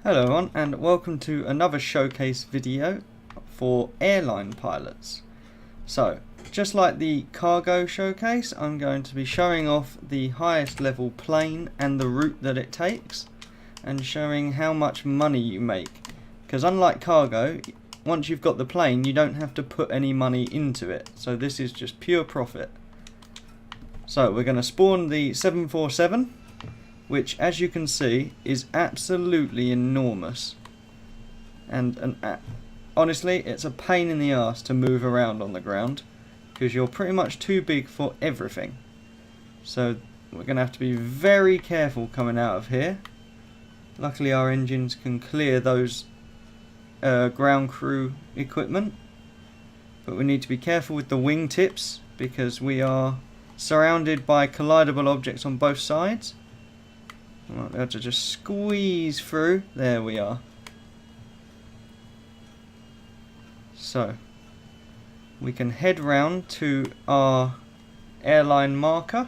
Hello everyone, and welcome to another showcase video for airline pilots. So, just like the cargo showcase, I'm going to be showing off the highest level plane and the route that it takes, and showing how much money you make. Because unlike cargo, once you've got the plane, you don't have to put any money into it. So this is just pure profit. So we're going to spawn the 747. Which, as you can see, is absolutely enormous. And honestly, it's a pain in the arse to move around on the ground, because you're pretty much too big for everything. So we're going to have to be very careful coming out of here. Luckily our engines can clear those ground crew equipment. But we need to be careful with the wing tips, because we are surrounded by collidable objects on both sides. I might be able to just squeeze through. There we are. So, we can head round to our airline marker,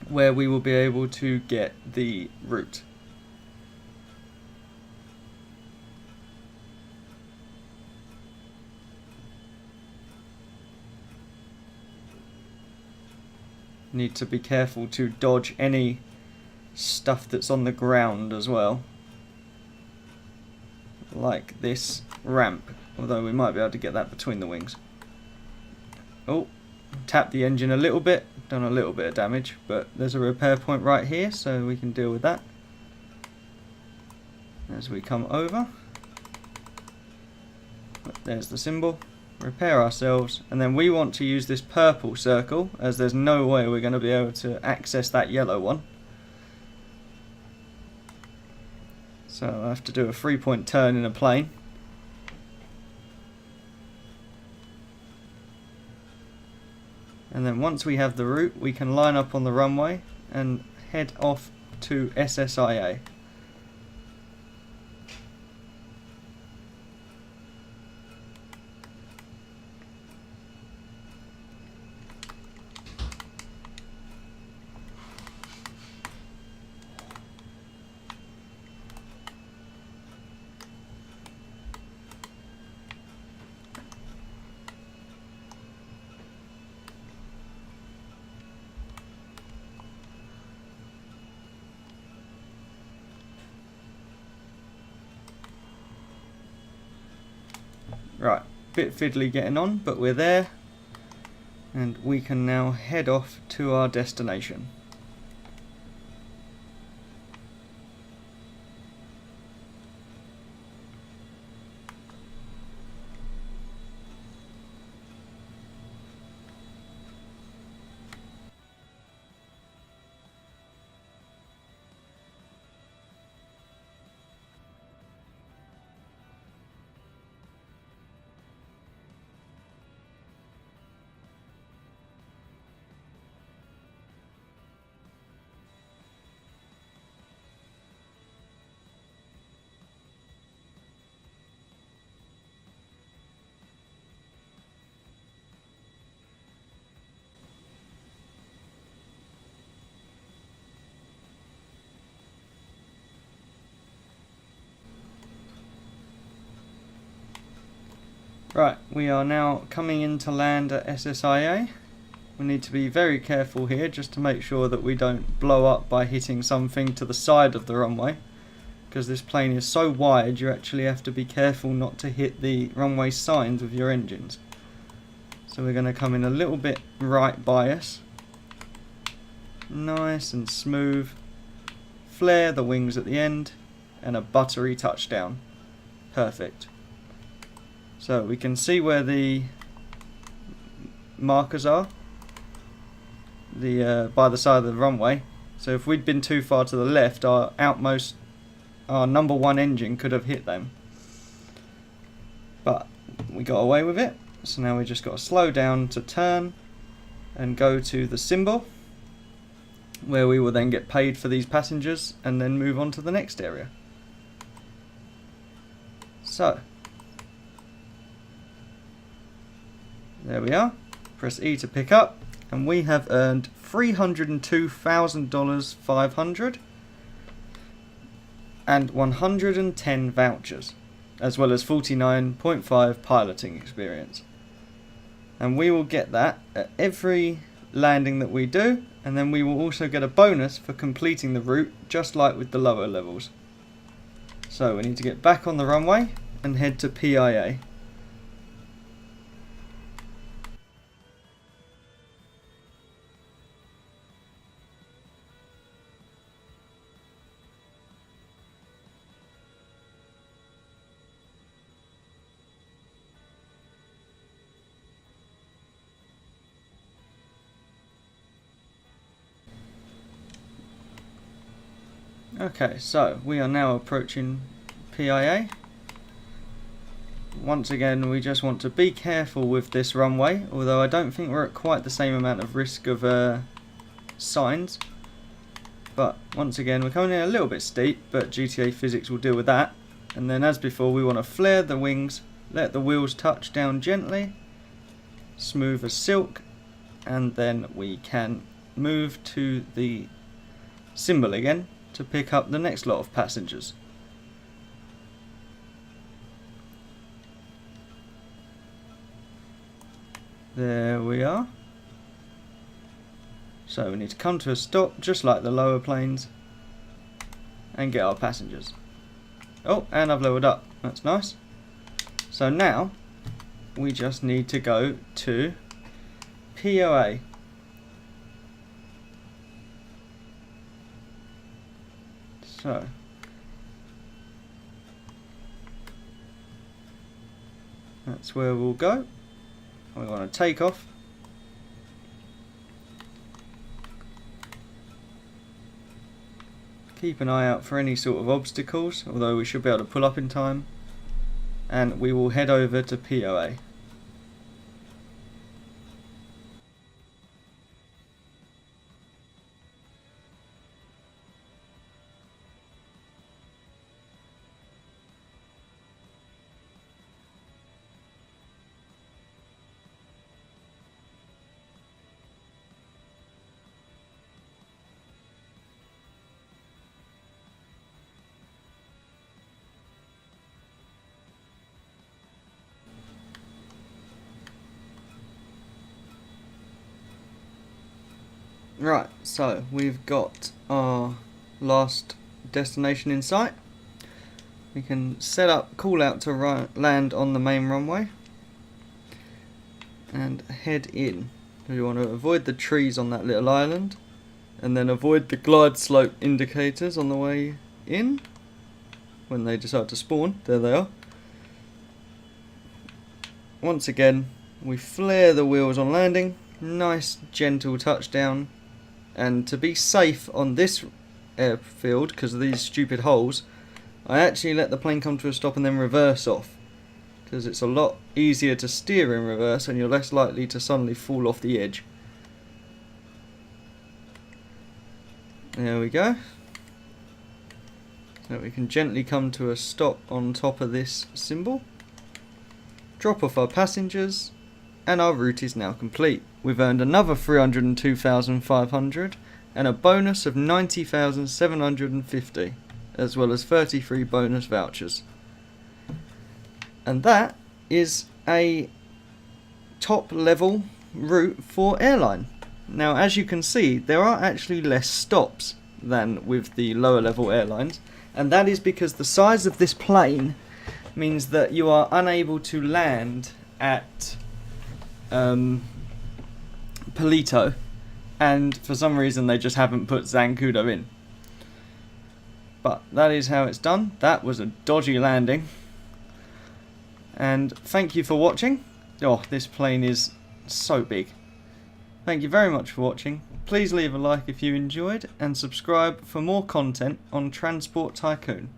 where we will be able to get the route. Need to be careful to dodge any stuff that's on the ground as well, like this ramp, although we might be able to get that between the wings. Oh, tap the engine a little bit, done a little bit of damage, but there's a repair point right here, so we can deal with that as we come over. There's the symbol. Repair ourselves, and then we want to use this purple circle, as there's no way we're going to be able to access that yellow one. So I have to do a 3-point turn in a plane. And then once we have the route, we can line up on the runway and head off to SSIA. Right, bit fiddly getting on, but we're there, and we can now head off to our destination. Right, we are now coming in to land at SSIA. We need to be very careful here just to make sure that we don't blow up by hitting something to the side of the runway, because this plane is so wide you actually have to be careful not to hit the runway signs with your engines. So we're going to come in a little bit right by us. Nice and smooth. Flare the wings at the end and a buttery touchdown. Perfect. So we can see where the markers are, by the side of the runway. So if we'd been too far to the left, our number one engine could have hit them. But we got away with it. So now we just got to slow down to turn and go to the symbol, where we will then get paid for these passengers and then move on to the next area. So there we are. Press E to pick up, and we have earned $302,500. and 110 vouchers, as well as 49.5 piloting experience. And we will get that at every landing that we do, and then we will also get a bonus for completing the route, just like with the lower levels. So we need to get back on the runway and head to PIA. Okay, so we are now approaching PIA. Once again, we just want to be careful with this runway, although I don't think we're at quite the same amount of risk of signs. But once again, we're coming in a little bit steep, but GTA physics will deal with that. And then as before, we want to flare the wings, let the wheels touch down gently, smooth as silk, and then we can move to the symbol again to pick up the next lot of passengers. There we are. So we need to come to a stop just like the lower planes and get our passengers. Oh, and I've leveled up. That's nice. So now we just need to go to POA. So that's where we'll go. We want to take off. Keep an eye out for any sort of obstacles, although we should be able to pull up in time. And we will head over to POA. Right, so we've got our last destination in sight. We can set up call out to land on the main runway and head in. We want to avoid the trees on that little island and then avoid the glide slope indicators on the way in when they decide to spawn. There they are. Once again, we flare the wheels on landing. Nice gentle touchdown. And to be safe on this airfield, because of these stupid holes, I actually let the plane come to a stop and then reverse off. Because it's a lot easier to steer in reverse and you're less likely to suddenly fall off the edge. There we go. So we can gently come to a stop on top of this symbol. Drop off our passengers. And our route is now complete. We've earned another 302,500 and a bonus of 90,750, as well as 33 bonus vouchers. And that is a top level route for Airline. Now, as you can see, there are actually less stops than with the lower level airlines, and that is because the size of this plane means that you are unable to land at Palito, and for some reason they just haven't put Zancudo in. But that is how it's done. That was a dodgy landing. And thank you for watching. Oh, this plane is so big. Thank you very much for watching. Please leave a like if you enjoyed and subscribe for more content on Transport Tycoon.